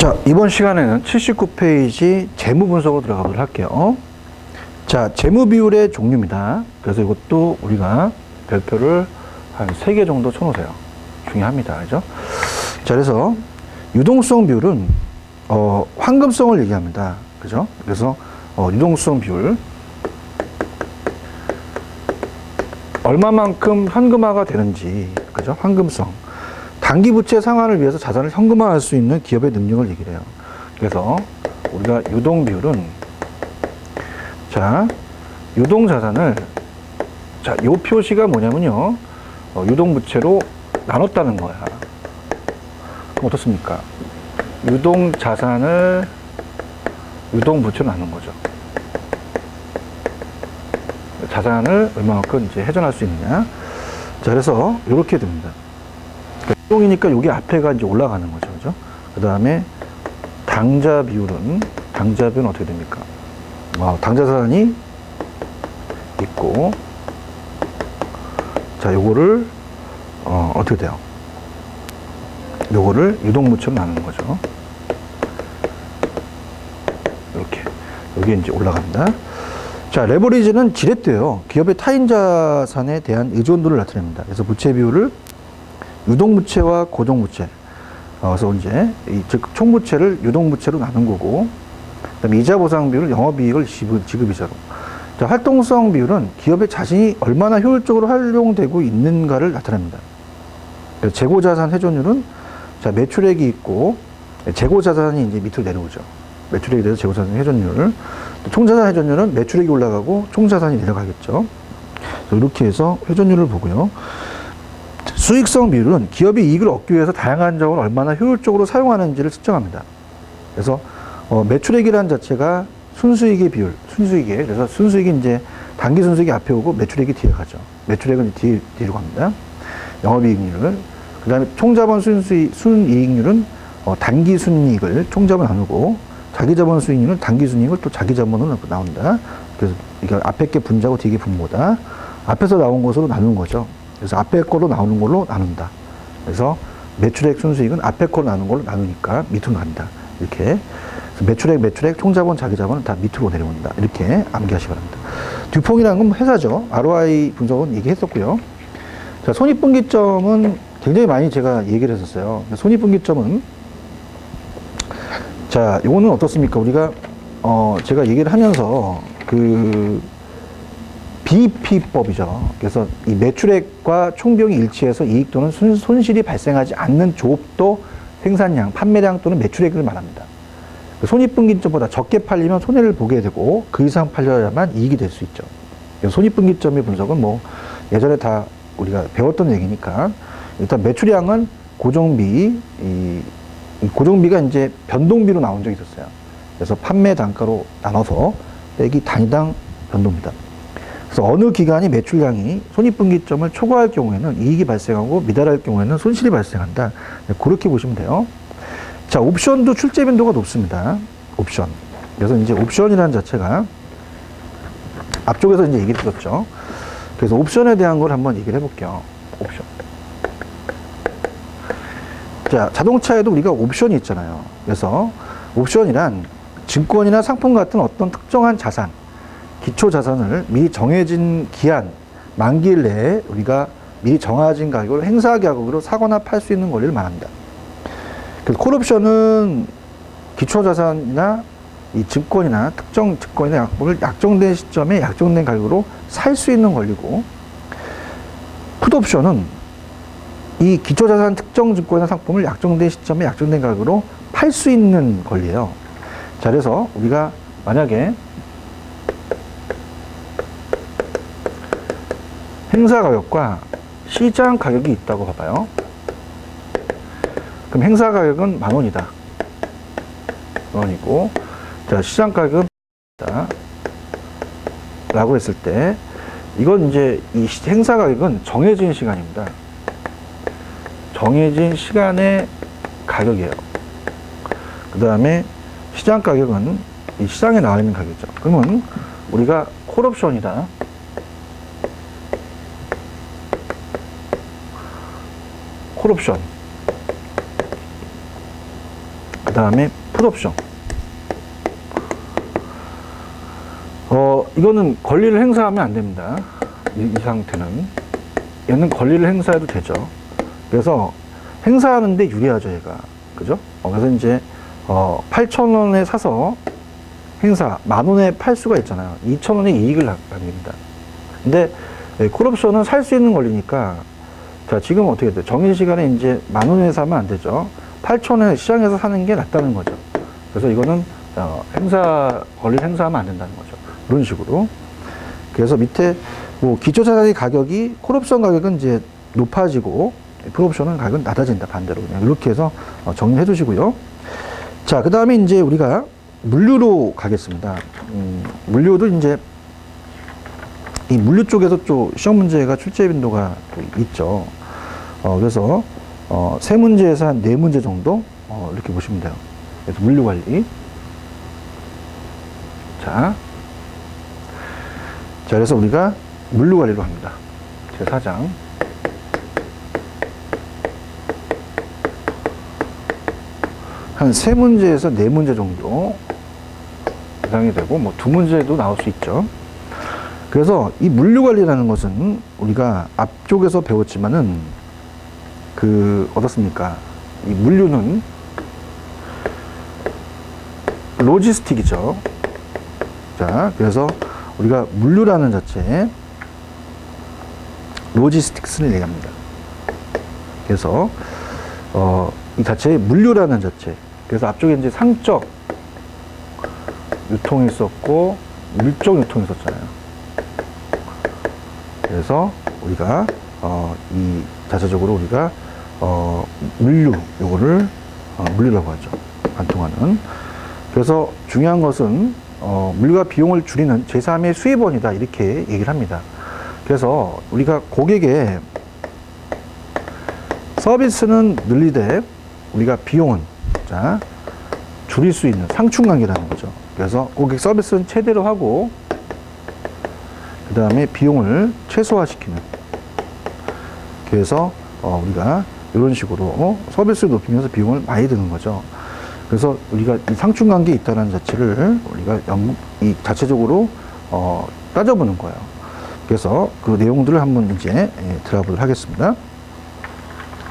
자, 이번 시간에는 79페이지 재무 분석으로 들어가 보도록 할게요. 자, 재무 비율의 종류입니다. 그래서 이것도 우리가 별표를 한 3개 정도 쳐놓으세요. 중요합니다. 그죠? 자, 그래서 유동성 비율은, 황금성을 얘기합니다. 그죠? 그래서, 유동성 비율. 얼마만큼 현금화가 되는지, 그죠? 황금성. 단기 부채 상환을 위해서 자산을 현금화할 수 있는 기업의 능력을 얘기를 해요. 그래서 우리가 유동 비율은, 자, 유동 자산을, 자, 요 표시가 뭐냐면요, 유동 부채로 나눴다는 거야. 그럼 어떻습니까? 유동 자산을 유동 부채로 나눈 거죠. 자산을 얼마만큼 이제 회전할 수 있느냐. 자, 그래서 이렇게 됩니다. 유동이니까 여기 앞에가 이제 올라가는 거죠. 그죠? 그 다음에 당좌 비율은 어떻게 됩니까? 당좌 자산이 있고, 자, 요거를, 어떻게 돼요? 요거를 유동부채로 나누는 거죠. 이렇게. 여기 이제 올라갑니다. 자, 레버리지는 지렛대요. 기업의 타인 자산에 대한 의존도를 나타냅니다. 그래서 부채 비율을 유동부채와 고정부채. 그래서 이제, 즉, 총부채를 유동부채로 나눈 거고, 그 다음에 이자 보상 비율은 영업이익을 지급 이자로. 자, 활동성 비율은 기업의 자신이 얼마나 효율적으로 활용되고 있는가를 나타냅니다. 재고자산 회전율은, 자, 매출액이 있고, 재고자산이 이제 밑으로 내려오죠. 매출액에 대해서 재고자산 회전율. 총자산 회전율은 매출액이 올라가고 총자산이 내려가겠죠. 이렇게 해서 회전율을 보고요. 수익성 비율은 기업이 이익을 얻기 위해서 다양한 자원을 얼마나 효율적으로 사용하는지를 측정합니다. 그래서 매출액이라는 자체가 순수익의 비율, 순수익에, 그래서 순수익이 이제 단기 순수익이 앞에 오고 매출액이 뒤에 가죠. 매출액은 뒤로 갑니다. 영업이익률을. 그 다음에 총자본 순이익률은 단기 순이익을 총자본 나누고, 자기자본 수익률은 단기 순이익을 또 자기자본으로 나온다. 그래서 이게 앞에 게 분자고 뒤에 게 분모다. 앞에서 나온 것으로 나누는 거죠. 그래서 앞에 거로 나오는 걸로 나눈다. 그래서 매출액 순수익은 앞에 거로 나누는 걸로 나누니까 밑으로 간다. 이렇게. 매출액, 총자본, 자기자본은 다 밑으로 내려온다. 이렇게 암기하시기 바랍니다. 듀퐁이라는 건 회사죠. ROI 분석은 얘기했었고요. 자, 손익분기점은 굉장히 많이 제가 얘기를 했었어요. 손익분기점은, 자, 요거는 어떻습니까? 우리가, 제가 얘기를 하면서, BP법이죠. 그래서 이 매출액과 총비용이 일치해서 이익 또는 손실이 발생하지 않는 조업도 생산량, 판매량 또는 매출액을 말합니다. 손익분기점보다 적게 팔리면 손해를 보게 되고 그 이상 팔려야만 이익이 될 수 있죠. 손익분기점의 분석은 뭐 예전에 다 우리가 배웠던 얘기니까, 일단 매출량은 고정비, 이 고정비가 이제 변동비로 나온 적이 있었어요. 그래서 판매 단가로 나눠서 빼기 단위당 변동비다. 그래서 어느 기간이 매출량이 손익분기점을 초과할 경우에는 이익이 발생하고 미달할 경우에는 손실이 발생한다. 그렇게 보시면 돼요. 자, 옵션도 출제 빈도가 높습니다. 옵션. 그래서 이제 옵션이라는 자체가 앞쪽에서 이제 얘기를 들었죠. 그래서 옵션에 대한 걸 한번 얘기를 해볼게요. 옵션. 자, 자동차에도 우리가 옵션이 있잖아요. 그래서 옵션이란 증권이나 상품 같은 어떤 특정한 자산, 기초 자산을 미리 정해진 기한, 만기일 내에 우리가 미리 정해진 가격으로 행사 가격으로 사거나 팔 수 있는 권리를 말합니다. 그래서 콜옵션은 기초 자산이나 이 증권이나 특정 증권이나 약품을 약정된 시점에 약정된 가격으로 살 수 있는 권리고, 풋옵션은 이 기초 자산 특정 증권이나 상품을 약정된 시점에 약정된 가격으로 팔 수 있는 권리예요. 자, 그래서 우리가 만약에 행사 가격과 시장 가격이 있다고 봐봐요. 그럼 행사 가격은 10,000원이다. 10,000원이고, 자, 시장 가격은 라고 했을 때, 이건 이제 이 행사 가격은 정해진 시간입니다. 정해진 시간의 가격이에요. 그 다음에 시장 가격은 이 시장에 나와 있는 가격이죠. 그러면 우리가 콜옵션이다. 콜옵션. 그 다음에 풋옵션. 이거는 권리를 행사하면 안 됩니다. 이 상태는. 얘는 권리를 행사해도 되죠. 그래서 행사하는데 유리하죠, 얘가. 그죠? 그래서 이제, 8,000원에 사서 행사, 10,000원에 팔 수가 있잖아요. 2,000원의 이익을 남깁니다. 근데, 콜옵션은 살 수 있는 권리니까, 자, 지금 어떻게 돼요? 정해 시간에 이제 10,000원에 사면 안 되죠. 8,000원에 시장에서 사는 게 낫다는 거죠. 그래서 이거는, 권리를 행사하면 안 된다는 거죠. 이런 식으로. 그래서 밑에, 뭐, 기초자산의 가격이, 콜옵션 가격은 이제 높아지고, 풋옵션은 가격은 낮아진다, 반대로. 그냥 이렇게 해서 정리해 두시고요. 자, 그 다음에 이제 우리가 물류로 가겠습니다. 물류도 이제, 이 물류 쪽에서 또 시험 문제가 출제 빈도가 또 있죠. 그래서, 세 문제에서 한 네 문제 정도, 이렇게 보시면 돼요. 그래서 물류 관리. 자, 그래서 우리가 물류 관리로 합니다. 제4장. 한 세 문제에서 네 문제 정도 예상이 되고, 뭐 두 문제도 나올 수 있죠. 그래서 이 물류 관리라는 것은 우리가 앞쪽에서 배웠지만은, 어떻습니까? 이 물류는 로지스틱이죠. 자, 그래서 우리가 물류라는 자체에 로지스틱스를 얘기합니다. 그래서, 이 자체의 물류라는 자체. 그래서 앞쪽에 이제 상적 유통이 있었고, 물적 유통이 있었잖아요. 그래서 우리가, 이 자체적으로 우리가, 물류, 요거를, 물류라고 하죠. 관통하는. 그래서 중요한 것은, 물류가 비용을 줄이는 제3의 수입원이다. 이렇게 얘기를 합니다. 그래서 우리가 고객의 서비스는 늘리되 우리가 비용은 줄일 수 있는 상충관계라는 거죠. 그래서 고객 서비스는 최대로 하고 그 다음에 비용을 최소화시키는. 그래서 우리가 이런 식으로 서비스를 높이면서 비용을 많이 드는 거죠. 그래서 우리가 이 상충관계에 있다는 자체를 우리가 이 자체적으로 따져보는 거예요. 그래서 그 내용들을 한번 이제 들어보도록 하겠습니다.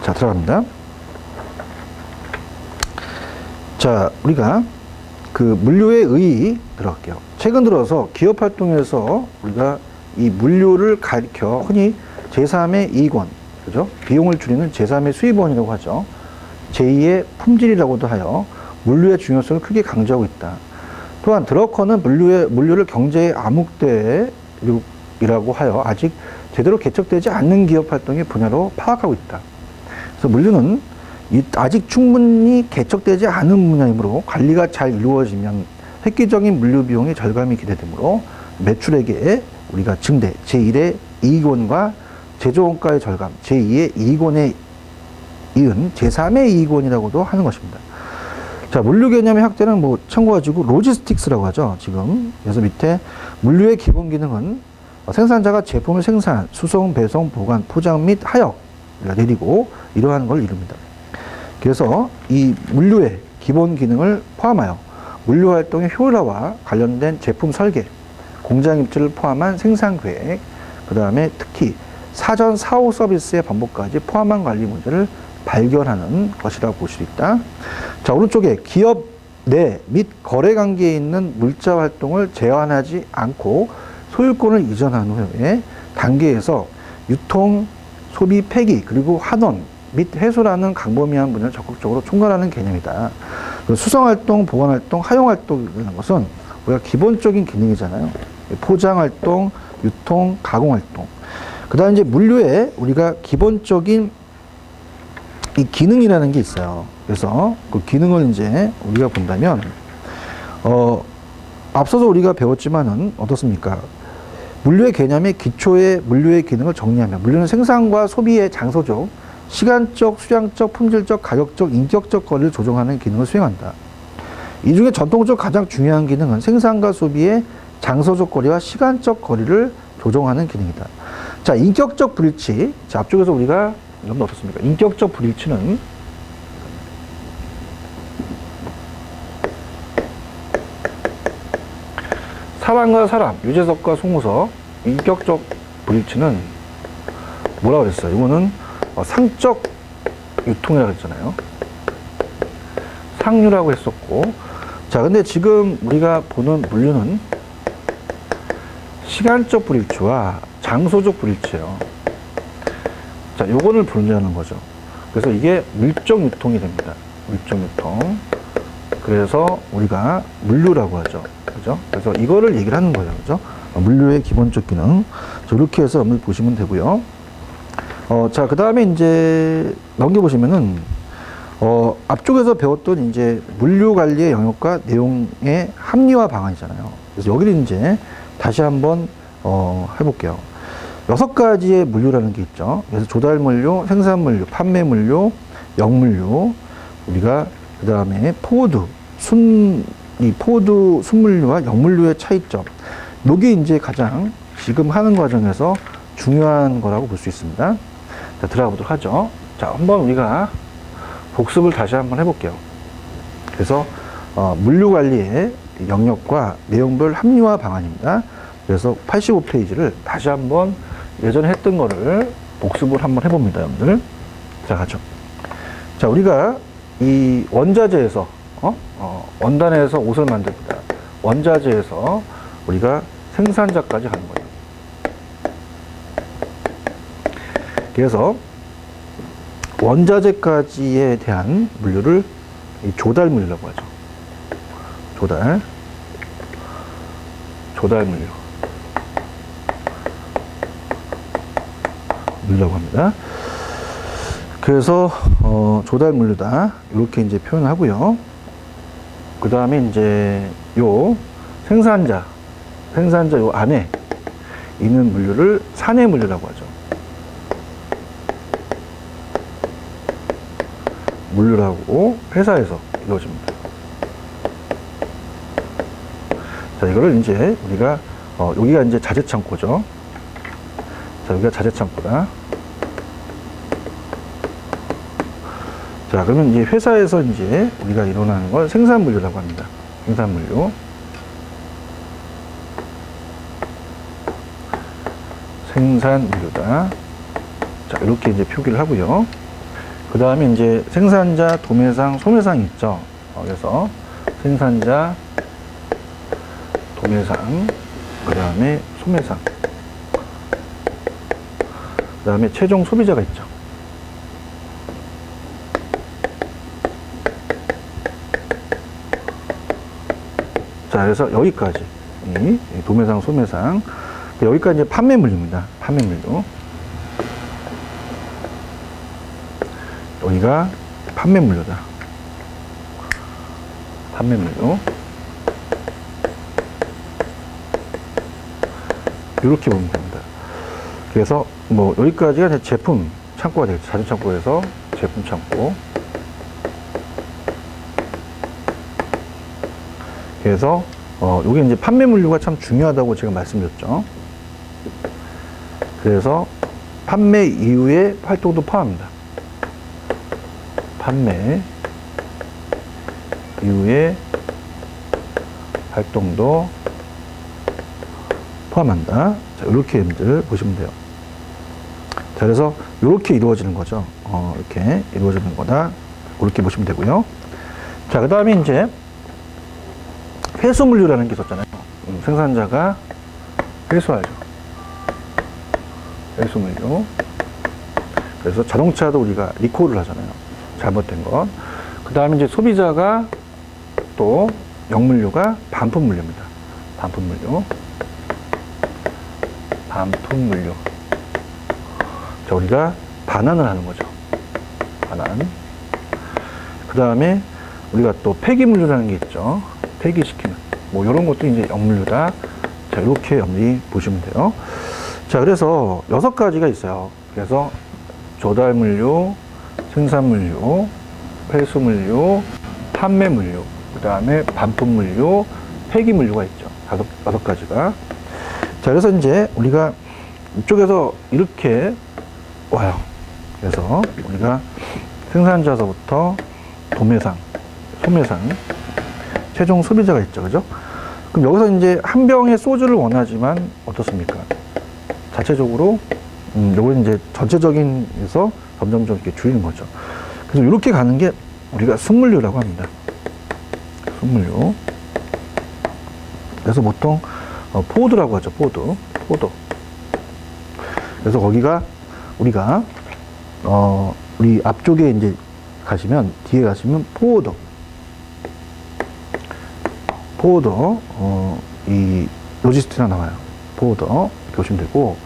자, 들어갑니다. 자, 우리가 그 물류의 의의 들어갈게요. 최근 들어서 기업 활동에서 우리가 이 물류를 가리켜 흔히 제3의 이익원, 그죠? 비용을 줄이는 제3의 수입원이라고 하죠. 제2의 품질이라고도 하여 물류의 중요성을 크게 강조하고 있다. 또한 드러커는 물류를 경제의 암흑대이라고 하여 아직 제대로 개척되지 않는 기업 활동의 분야로 파악하고 있다. 그래서 물류는 아직 충분히 개척되지 않은 분야이므로 관리가 잘 이루어지면 획기적인 물류 비용의 절감이 기대되므로 매출액의 우리가 증대, 제1의 이익원과 제조원가의 절감, 제2의 이익원에 이은 제3의 이익원이라고도 하는 것입니다. 자, 물류 개념의 확대는 뭐 참고하시고 로지스틱스라고 하죠, 지금. 그래서 밑에 물류의 기본 기능은 생산자가 제품을 생산, 수송, 배송, 보관, 포장 및 하역 내리고 이러한 걸 이룹니다. 그래서 이 물류의 기본 기능을 포함하여 물류 활동의 효율화와 관련된 제품 설계, 공장 입지를 포함한 생산 계획, 그 다음에 특히 사전 사후 서비스의 반복까지 포함한 관리 문제를 발견하는 것이라고 볼 수 있다. 자, 오른쪽에 기업 내 및 거래 관계에 있는 물자 활동을 제한하지 않고 소유권을 이전한 후에 단계에서 유통, 소비, 폐기, 그리고 환원 및 회수라는 광범위한 분야를 적극적으로 총괄하는 개념이다. 수송활동, 보관활동, 하용활동이라는 것은 우리가 기본적인 기능이잖아요. 포장활동, 유통, 가공활동. 그 다음에 이제 물류에 우리가 기본적인 이 기능이라는 게 있어요. 그래서 그 기능을 이제 우리가 본다면, 앞서서 우리가 배웠지만은 어떻습니까? 물류의 개념의 기초의 물류의 기능을 정리하면 물류는 생산과 소비의 장소적, 시간적, 수량적, 품질적, 가격적, 인격적 거리를 조정하는 기능을 수행한다. 이 중에 전통적 가장 중요한 기능은 생산과 소비의 장소적 거리와 시간적 거리를 조정하는 기능이다. 자, 인격적 불일치. 자, 앞쪽에서 우리가 이건 어떻습니까? 인격적 불일치는 사람과 사람, 유재석과 송우석, 인격적 불일치는 뭐라고 그랬어요? 이거는 상적 유통이라고 했잖아요. 상류라고 했었고. 자, 근데 지금 우리가 보는 물류는 시간적 불일치와 장소적 불일치예요. 자, 요거를 분류하는 거죠. 그래서 이게 밀적 유통이 됩니다. 밀적 유통. 그래서 우리가 물류라고 하죠. 그죠? 그래서 이거를 얘기를 하는 거예요. 그죠? 물류의 기본적 기능. 이렇게 해서 여러분들 보시면 되고요. 자, 그 다음에 이제 넘겨보시면은, 앞쪽에서 배웠던 이제 물류 관리의 영역과 내용의 합리화 방안이잖아요. 그래서 여기를 이제 다시 한번, 해볼게요. 6가지의 물류라는 게 있죠. 그래서 조달 물류, 생산 물류, 판매 물류, 역물류, 우리가 그 다음에 포워드, 이 포워드 순물류와 역물류의 차이점. 요게 이제 가장 지금 하는 과정에서 중요한 거라고 볼 수 있습니다. 자, 들어가 보도록 하죠. 자, 한번 우리가 복습을 다시 한번 해볼게요. 그래서, 물류 관리의 영역과 내용별 합리화 방안입니다. 그래서 85페이지를 다시 한번 예전에 했던 거를 복습을 한번 해봅니다, 여러분들. 자, 가죠. 자, 우리가 이 원자재에서, 원단에서 옷을 만듭니다. 원자재에서 우리가 생산자까지 가는 거예요. 그래서 원자재까지에 대한 물류를 조달 물류라고 하죠. 조달 물류라고 합니다. 그래서 조달 물류다 이렇게 이제 표현하고요. 그 다음에 이제 요 생산자 요 안에 있는 물류를 사내 물류라고 하죠. 물류라고 회사에서 이루어집니다. 자, 이거를 이제 우리가 여기가 이제 자재 창고죠. 자, 여기가 자재 창고다. 자, 그러면 이제 회사에서 이제 우리가 일어나는 걸 생산 물류라고 합니다. 생산 물류. 생산 물류다. 자, 이렇게 이제 표기를 하고요. 그 다음에 이제 생산자, 도매상, 소매상이 있죠. 그래서 생산자, 도매상, 그 다음에 소매상, 그 다음에 최종 소비자가 있죠. 자, 그래서 여기까지 이 도매상, 소매상, 여기까지 이제 판매 물류입니다. 판매 물류. 여기가 판매 물류다. 판매 물류. 이렇게 보면 됩니다. 그래서 뭐 여기까지가 이제 제품 창고가 되겠죠. 자재 창고에서 제품 창고. 그래서 요게 이제 판매 물류가 참 중요하다고 제가 말씀드렸죠. 그래서 판매 이후의 활동도 포함합니다. 판매 이후의 활동도 포함한다. 자, 이렇게 여러분들 보시면 돼요. 자, 그래서 이렇게 이루어지는 거죠. 이렇게 이루어지는 거다. 이렇게 보시면 되고요. 자, 그 다음에 이제 회수 물류라는 게 있었잖아요. 생산자가 회수하죠. 회수 물류. 그래서 자동차도 우리가 리콜을 하잖아요. 잘못된 것. 그 다음에 이제 소비자가 또 역물류가 반품 물류입니다. 반품 물류. 반품 물류. 자, 우리가 반환을 하는 거죠. 반환. 그 다음에 우리가 또 폐기 물류라는 게 있죠. 폐기시키는. 뭐, 이런 것도 이제 역물류다. 자, 이렇게 여러분들이 보시면 돼요. 자, 그래서 6가지가 있어요. 그래서 조달 물류, 생산 물류, 회수 물류, 판매 물류, 그 다음에 반품 물류, 폐기 물류가 있죠. 5가지가. 자, 그래서 이제 우리가 이쪽에서 이렇게 와요. 그래서 우리가 생산자서부터 도매상, 소매상, 최종 소비자가 있죠. 그죠? 그럼 여기서 이제 한 병의 소주를 원하지만 어떻습니까? 자체적으로 요건 이제 전체적인에서 점점점 이렇게 줄이는 거죠. 그래서 이렇게 가는 게 우리가 순물류라고 합니다. 순물류. 그래서 보통 포드라고 하죠. 포드. 그래서 거기가 우리가 우리 앞쪽에 이제 가시면 뒤에 가시면 포더. 이 로지스트가 나와요. 포더 이렇게 보시면 되고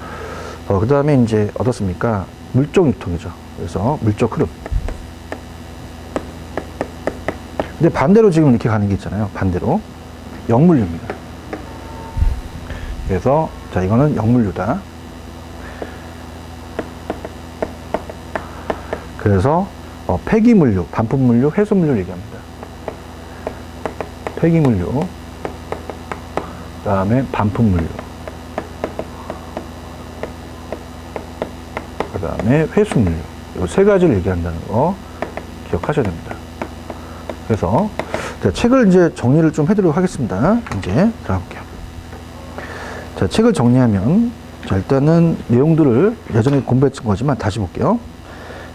그 다음에 이제 어떻습니까? 물적 유통이죠. 그래서 물적 흐름. 근데 반대로 지금 이렇게 가는 게 있잖아요. 반대로 역물류입니다. 그래서 자 이거는 역물류다. 그래서 폐기물류, 반품물류, 회수물류를 얘기합니다. 폐기물류, 그 다음에 반품물류, 그 다음에 회수물류. 이 세 가지를 얘기한다는 거 기억하셔야 됩니다. 그래서 책을 이제 정리를 좀 해드리도록 하겠습니다. 이제 들어갈게요. 자, 책을 정리하면 자 일단은 내용들을 예전에 공부했던 거지만 다시 볼게요.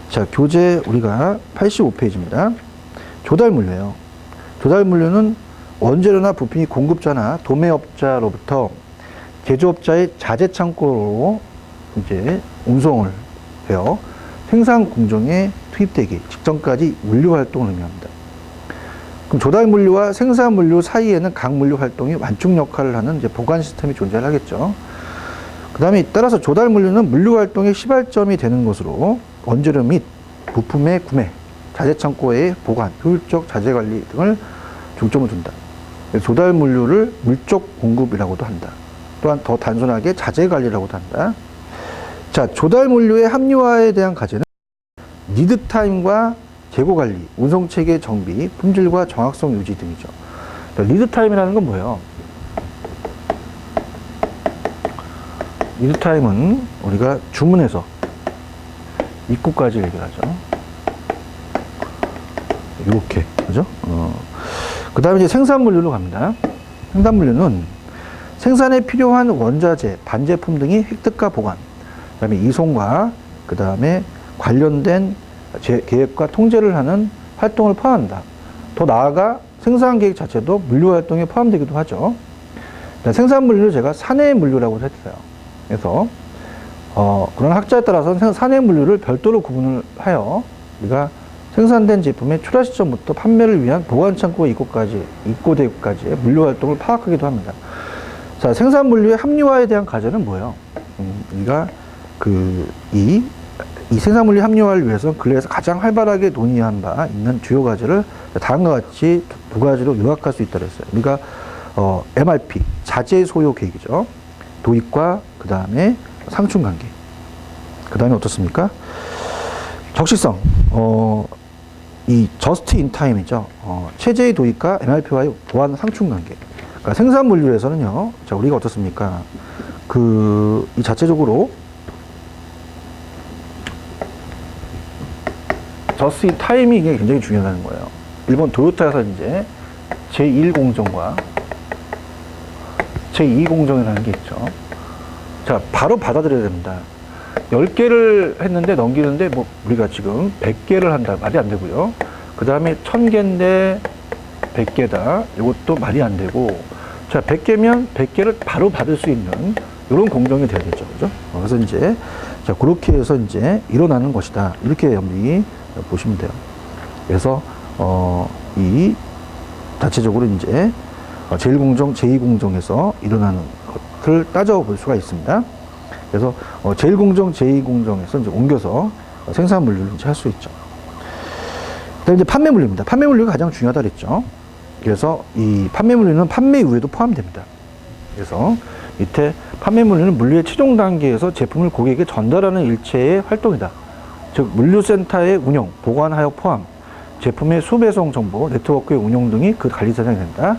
자, 교재 우리가 85페이지입니다. 조달물류예요. 조달물류는 원재료나 부품이 공급자나 도매업자로부터 제조업자의 자재창고로 이제 운송을 해요. 생산 공정에 투입되기 직전까지 물류 활동을 의미합니다. 그럼 조달물류와 생산물류 사이에는 각 물류 활동이 완충 역할을 하는 이제 보관 시스템이 존재하겠죠. 그 다음에 따라서 조달물류는 물류 활동의 시발점이 되는 것으로 원재료 및 부품의 구매, 자재창고의 보관, 효율적 자재관리 등을 중점을 둔다. 조달물류를 물적 공급이라고도 한다. 또한 더 단순하게 자재관리라고도 한다. 자, 조달물류의 합리화에 대한 과제는 리드타임과 재고관리, 운송체계 정비, 품질과 정확성 유지 등이죠. 리드타임이라는 건 뭐예요? 리드타임은 우리가 주문해서 입구까지 얘기를 하죠. 이렇게, 그죠? 그 다음에 이제 생산물류로 갑니다. 생산물류는 생산에 필요한 원자재, 반제품 등이 획득과 보관, 그 다음에 이송과 그 다음에 관련된 계획과 통제를 하는 활동을 포함한다. 더 나아가 생산 계획 자체도 물류 활동에 포함되기도 하죠. 생산물류를 제가 산해물류라고 했어요. 그래서 그런 학자에 따라서는 산해물류를 별도로 구분을 하여 우리가 생산된 제품의 출하 시점부터 판매를 위한 보관창고 입고대까지의 물류 활동을 파악하기도 합니다. 자, 생산물류의 합리화에 대한 과제는 뭐예요? 우리가 이 생산물류 합리화를 위해서 근래에서 가장 활발하게 논의한 바 있는 주요 과제를 다음과 같이 두 가지로 요약할 수 있다고 했어요. 우리가 MRP, 자재 소요 계획이죠. 도입과 그 다음에 상충 관계. 그 다음에 어떻습니까? 적시성, 이 저스트 인 타임이죠. 체제의 도입과 MRP와의 보완 상충 관계. 그러니까 생산 물류에서는요, 자, 우리가 어떻습니까? 이 자체적으로 저스트 인 타임이 굉장히 중요하다는 거예요. 일본 도요타에서 이제 제1공정과 제2공정이라는 게 있죠. 자, 바로 받아들여야 됩니다. 10개를 했는데 넘기는데 뭐 우리가 지금 100개를 한다. 말이 안 되고요. 그 다음에 1000개인데 100개다. 이것도 말이 안 되고. 자, 100개면 100개를 바로 받을 수 있는 이런 공정이 돼야 되죠. 그죠? 그래서 이제, 자, 그렇게 해서 이제 일어나는 것이다. 이렇게 여러분이 보시면 돼요. 그래서, 이 자체적으로 이제 제1공정, 제2공정에서 일어나는 것을 따져볼 수가 있습니다. 그래서 제1공정, 제2공정에서 이제 옮겨서 생산 물류를 이제 할 수 있죠. 그다음에 이제 판매 물류입니다. 판매 물류가 가장 중요하다 그랬죠. 그래서 이 판매 물류는 판매 이후에도 포함됩니다. 그래서 밑에 판매 물류는 물류의 최종 단계에서 제품을 고객에게 전달하는 일체의 활동이다. 즉 물류센터의 운영, 보관하역 포함, 제품의 수배송 정보, 네트워크의 운영 등이 그 관리 대상이 된다.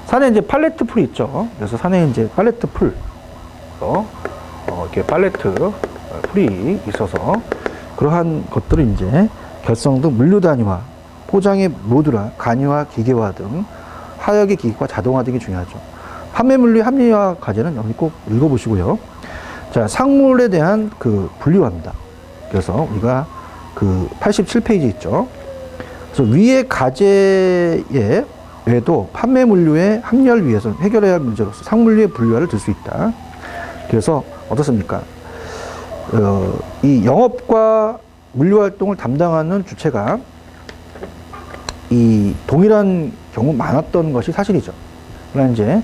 산에 이제 팔레트 풀이 있죠. 그래서 산에 이제 팔레트 풀, 이렇게 팔레트 풀이 있어서 그러한 것들을 이제 결성 등 물류 단위화, 포장의 모듈화, 간이화, 기계화 등 하역의 기기화, 자동화 등이 중요하죠. 판매 물류 합리화 과제는 여기 꼭 읽어보시고요. 자, 상물에 대한 그 분류합니다. 그래서 우리가 그 87페이지 있죠. 그래서 위의 과제에 외에도 판매 물류의 합리화를 위해서 해결해야 할 문제로서 상물류의 분류화를 들 수 있다. 그래서 어떻습니까? 이 영업과 물류 활동을 담당하는 주체가 이 동일한 경우 많았던 것이 사실이죠. 그러나 이제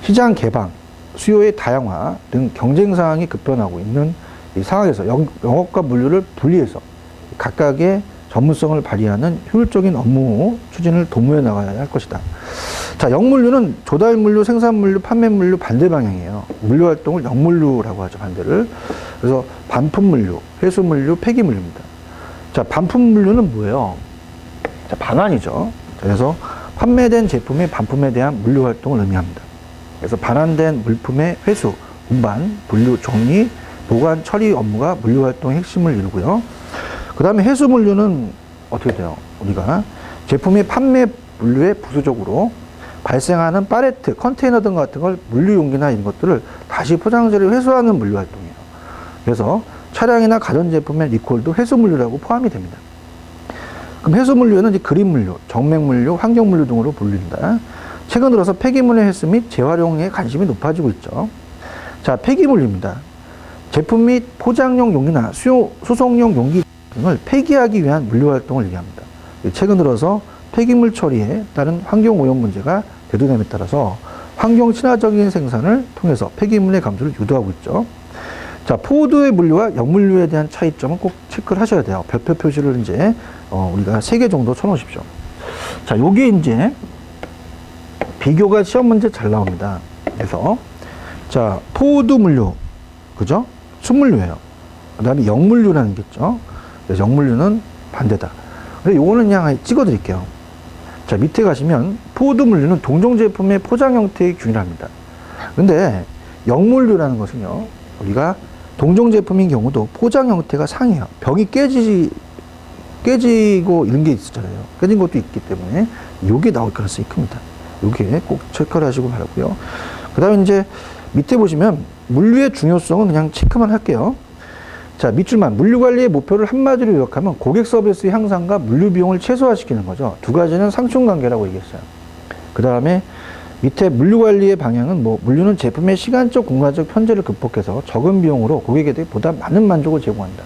시장 개방, 수요의 다양화 등 경쟁 상황이 급변하고 있는 이 상황에서 영업과 물류를 분리해서 각각의 전문성을 발휘하는 효율적인 업무 추진을 도모해 나가야 할 것이다. 자, 영물류는 조달 물류, 생산 물류, 판매 물류 반대 방향이에요. 물류 활동을 영물류라고 하죠, 반대를. 그래서 반품 물류, 회수 물류, 폐기 물류입니다. 자, 반품 물류는 뭐예요? 자, 반환이죠. 그래서 판매된 제품의 반품에 대한 물류 활동을 의미합니다. 그래서 반환된 물품의 회수, 운반, 분류, 정리, 보관, 처리 업무가 물류 활동의 핵심을 이루고요. 그 다음에 회수 물류는 어떻게 돼요? 우리가 제품의 판매 물류에 부수적으로 발생하는 팔레트, 컨테이너 등 같은 걸 물류 용기나 이런 것들을 다시 포장재를 회수하는 물류 활동이에요. 그래서 차량이나 가전제품의 리콜도 회수 물류라고 포함이 됩니다. 그럼 회수 물류는 이제 그린 물류, 정맥 물류, 환경 물류 등으로 분류된다. 최근 들어서 폐기물의 회수 및 재활용에 관심이 높아지고 있죠. 자, 폐기 물류입니다. 제품 및 포장용 용기나 수송용 용기 등을 폐기하기 위한 물류 활동을 얘기합니다. 최근 들어서 폐기물 처리에 따른 환경 오염 문제가 대두됨에 따라서 환경 친화적인 생산을 통해서 폐기물의 감소를 유도하고 있죠. 자, 포드의 물류와 영물류에 대한 차이점은 꼭 체크를 하셔야 돼요. 별표 표시를 이제 우리가 3개 정도 쳐놓으십시오. 자, 요게 이제 비교가 시험 문제 잘 나옵니다. 그래서 자, 포드 물류, 그죠? 순물류예요. 그 다음에 영물류라는 게 있죠. 그래서 영물류는 반대다. 근데 요거는 그냥 찍어 드릴게요. 자, 밑에 가시면 포드 물류는 동종 제품의 포장 형태의 균일합니다. 근데 영물류라는 것은요, 우리가 동종 제품인 경우도 포장 형태가 상해요. 병이 깨지고 이런 게 있었잖아요. 깨진 것도 있기 때문에 요게 나올 가능성이 큽니다. 요게 꼭 체크를 하시고 바라고요. 그 다음에 이제 밑에 보시면 물류의 중요성은 그냥 체크만 할게요. 자, 밑줄만 물류 관리의 목표를 한마디로 요약하면 고객 서비스 향상과 물류 비용을 최소화시키는 거죠. 두 가지는 상충관계라고 얘기했어요. 그 다음에 밑에 물류 관리의 방향은 물류는 제품의 시간적 공간적 편제를 극복해서 적은 비용으로 고객에게 보다 많은 만족을 제공한다.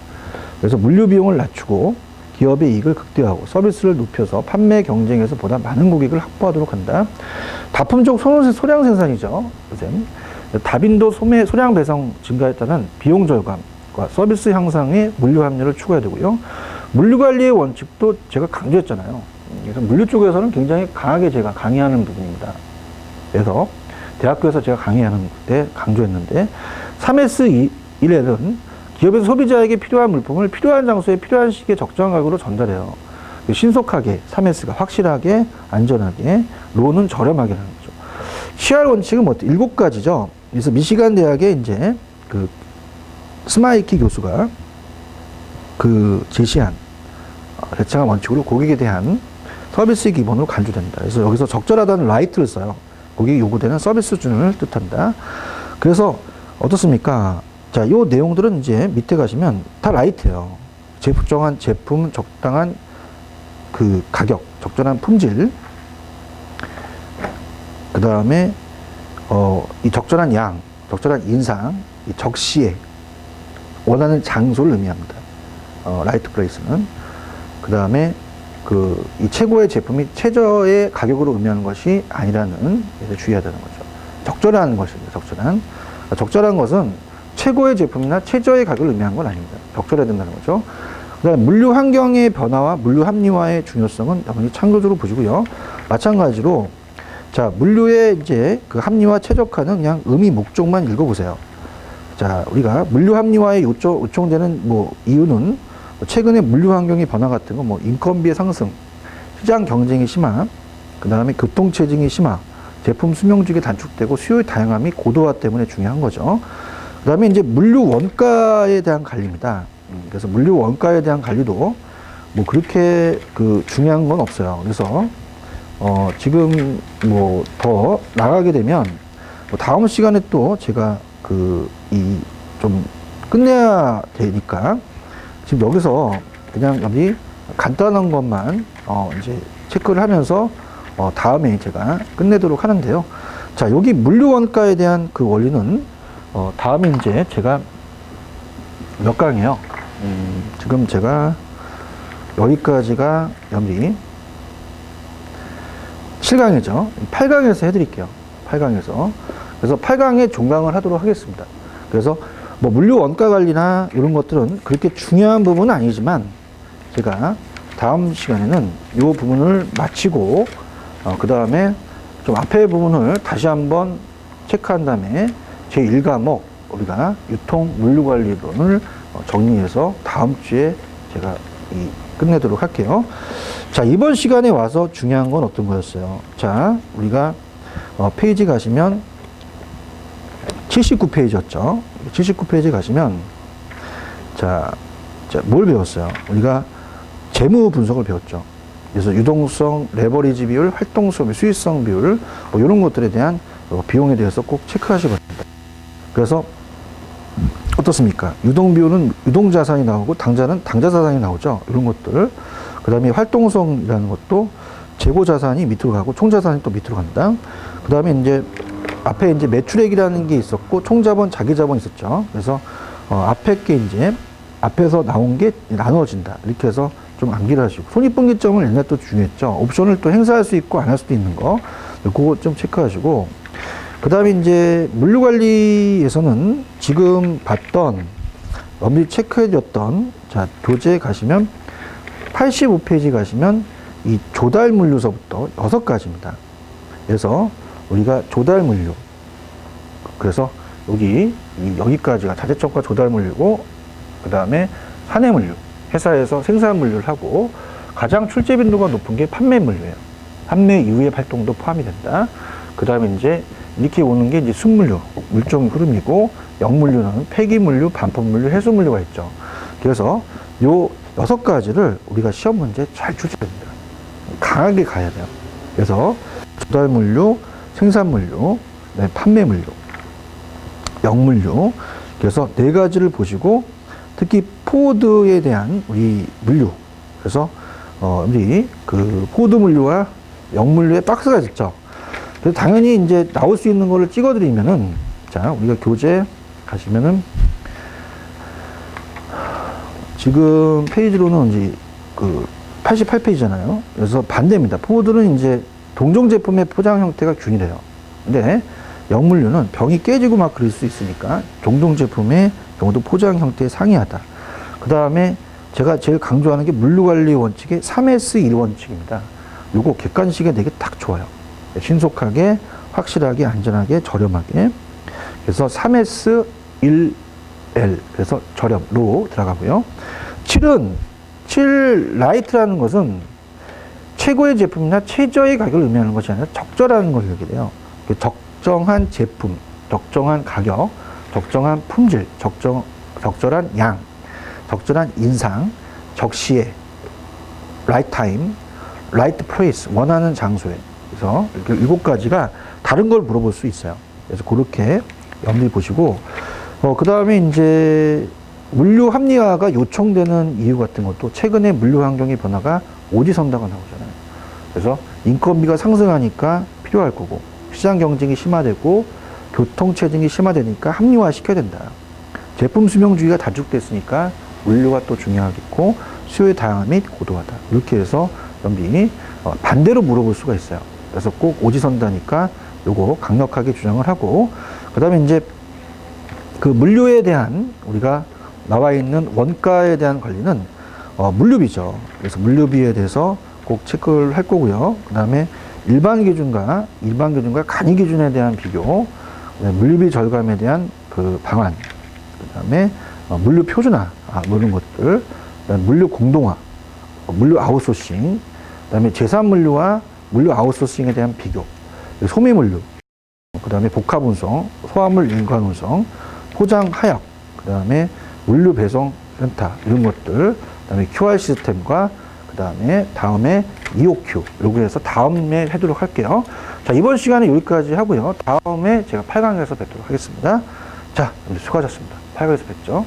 그래서 물류 비용을 낮추고 기업의 이익을 극대화하고 서비스를 높여서 판매 경쟁에서 보다 많은 고객을 확보하도록 한다. 다품종 소량 생산이죠. 다빈도 소량 배송 증가에 따른 비용 절감과 서비스 향상의 물류 합류를 추구해야 되고요. 물류 관리의 원칙도 제가 강조했잖아요. 그래서 물류 쪽에서는 굉장히 강하게 제가 강의하는 부분입니다. 그래서 대학교에서 제가 강의하는 때 강조했는데 3S1L은 기업에서 소비자에게 필요한 물품을 필요한 장소에 필요한 시기에 적정한 가격으로 전달해요. 신속하게, 3S가 확실하게, 안전하게, 로는 저렴하게 하는 거죠. CR 원칙은 7가지죠. 그래서 미시간 대학의 이제 그 스마이키 교수가 그 제시한 대창한 원칙으로 고객에 대한 서비스 기본으로 간주된다. 그래서 여기서 적절하다는 라이트를 써요. 고객이 요구되는 서비스 수준을 뜻한다. 그래서 어떻습니까? 자, 요 내용들은 이제 밑에 가시면 다 라이트예요. 적정한 제품, 적당한 그 가격, 적절한 품질, 그 다음에 이 적절한 양, 적절한 인상, 이 적시에 원하는 장소를 의미합니다. 라이트 플레이스는. 그 다음에 이 최고의 제품이 최저의 가격으로 의미하는 것이 아니라는 데서 주의해야 되는 거죠. 적절한 것입니다. 적절한 것은 최고의 제품이나 최저의 가격을 의미하는 건 아닙니다. 적절해야 된다는 거죠. 그 다음에 물류 환경의 변화와 물류 합리화의 중요성은 여러분이 참고적으로 보시고요. 마찬가지로 자, 물류의 이제 그 합리화 최적화는 그냥 의미 목적만 읽어보세요. 자, 우리가 물류 합리화에 요청되는 이유는 최근에 물류 환경의 변화 같은 거, 인건비의 상승, 시장 경쟁이 심화, 그 다음에 교통체증이 심화, 제품 수명주기 단축되고 수요의 다양함이 고도화 때문에 중요한 거죠. 그 다음에 이제 물류 원가에 대한 관리입니다. 그래서 물류 원가에 대한 관리도 그렇게 중요한 건 없어요. 그래서 지금 더 나가게 되면 뭐 다음 시간에 또 제가 좀 끝내야 되니까 지금 여기서 그냥 여기 간단한 것만 이제 체크를 하면서 다음에 제가 끝내도록 하는데요. 자, 여기 물류 원가에 대한 그 원리는 다음에 이제 제가 몇 강이에요. 지금 제가 여기까지가 여기 7강이죠. 8강에서 해드릴게요. 8강에서. 그래서 8강에 종강을 하도록 하겠습니다. 그래서 뭐 물류 원가 관리나 이런 것들은 그렇게 중요한 부분은 아니지만 제가 다음 시간에는 이 부분을 마치고 그 다음에 좀 앞에 부분을 다시 한번 체크한 다음에 제 1과목 우리가 유통 물류 관리론을 정리해서 다음 주에 제가 끝내도록 할게요. 자, 이번 시간에 와서 중요한 건 어떤 거였어요? 자, 우리가 페이지 가시면 79페이지였죠. 79페이지 가시면 자, 뭘 배웠어요? 우리가 재무 분석을 배웠죠. 그래서 유동성, 레버리지 비율, 활동성, 수익성 비율 뭐 이런 것들에 대한 비용에 대해서 꼭 체크하시기 바랍니다. 그래서 어떻습니까? 유동 비율은 유동 자산이 나오고 당자는 당자 자산이 나오죠. 이런 것들. 그 다음에 활동성이라는 것도 재고 자산이 밑으로 가고 총 자산이 또 밑으로 간다. 그 다음에 이제 앞에 이제 매출액이라는 게 있었고 총자본, 자기자본이 있었죠. 그래서 앞에 게 이제 앞에서 나온 게 나누어진다. 이렇게 해서 좀 암기를 하시고 손익분기점을 옛날 또 중요했죠. 옵션을 또 행사할 수 있고 안 할 수도 있는 거. 그거 좀 체크하시고 그 다음에 이제 물류관리에서는 지금 봤던 엄밀히 체크해줬던 자 교재 가시면 85페이지 가시면 이 조달 물류서부터 6가지입니다. 그래서 우리가 조달 물류 그래서 여기까지가 자재청과 조달 물류고 그 다음에 사내 물류 회사에서 생산 물류를 하고 가장 출제 빈도가 높은 게 판매 물류예요. 판매 이후의 활동도 포함이 된다. 그 다음에 이제 이렇게 오는 게 이제 순물류, 물종 흐름이고 영물류는 폐기물류, 반품물류, 해수물류가 있죠. 그래서 요 6가지를 우리가 시험 문제 잘 출제됩니다. 강하게 가야 돼요. 그래서 조달물류, 생산물류, 판매물류, 영물류. 그래서 4가지를 보시고 특히 포워드에 대한 우리 물류. 그래서 우리 그 포워드 물류와 영물류의 박스가 있죠. 그래서 당연히 이제 나올 수 있는 거를 찍어드리면은 자 우리가 교재 가시면은 지금 페이지로는 이제 그 88페이지잖아요. 그래서 반대입니다. 포워드는 이제 동종 제품의 포장 형태가 균일해요. 근데 영물류는 병이 깨지고 막 그럴 수 있으니까 동종 제품의 경우도 포장 형태에 상이하다. 그 다음에 제가 제일 강조하는 게 물류관리 원칙의 3S1 원칙입니다. 요거 객관식에 되게 딱 좋아요. 신속하게, 확실하게, 안전하게, 저렴하게. 그래서 3S1L. 그래서 저렴로 들어가고요. 7 라이트라는 것은 최고의 제품이나 최저의 가격을 의미하는 것이 아니라 적절한 걸 얘기해요. 적정한 제품, 적정한 가격, 적정한 품질, 적절한 양, 적절한 인상, 적시에, right time, right place, 원하는 장소에. 그래서 이렇게 7가지가 다른 걸 물어볼 수 있어요. 그래서 그렇게 염두에 보시고, 그 다음에 이제 물류 합리화가 요청되는 이유 같은 것도 최근에 물류 환경의 변화가 오지선다가 나오잖아요. 그래서 인건비가 상승하니까 필요할 거고, 시장 경쟁이 심화되고, 교통체증이 심화되니까 합리화 시켜야 된다. 제품 수명주의가 단축됐으니까 물류가 또 중요하겠고, 수요의 다양함 및 고도화다. 이렇게 해서 연비 반대로 물어볼 수가 있어요. 그래서 꼭 오지선다니까 요거 강력하게 주장을 하고, 그 다음에 이제 그 물류에 대한 우리가 나와 있는 원가에 대한 관리는 물류비죠. 그래서 물류비에 대해서 꼭 체크를 할 거고요. 그 다음에 일반 기준과 간이 기준에 대한 비교, 물류비 절감에 대한 그 방안, 그 다음에 물류 표준화, 뭐 이런 것들, 그다음에 물류 공동화, 물류 아웃소싱, 그 다음에 제삼 물류와 물류 아웃소싱에 대한 비교, 소매 물류, 그 다음에 복합 운송, 소화물 인간 운송, 포장 하역, 그 다음에 물류 배송 렌타 이런 것들, 그 다음에 QR 시스템과 그 다음에 EOQ. 요거 해서 다음에 하도록 할게요. 자, 이번 시간에 여기까지 하고요. 다음에 제가 8강에서 뵙도록 하겠습니다. 자, 수고하셨습니다. 8강에서 뵙죠.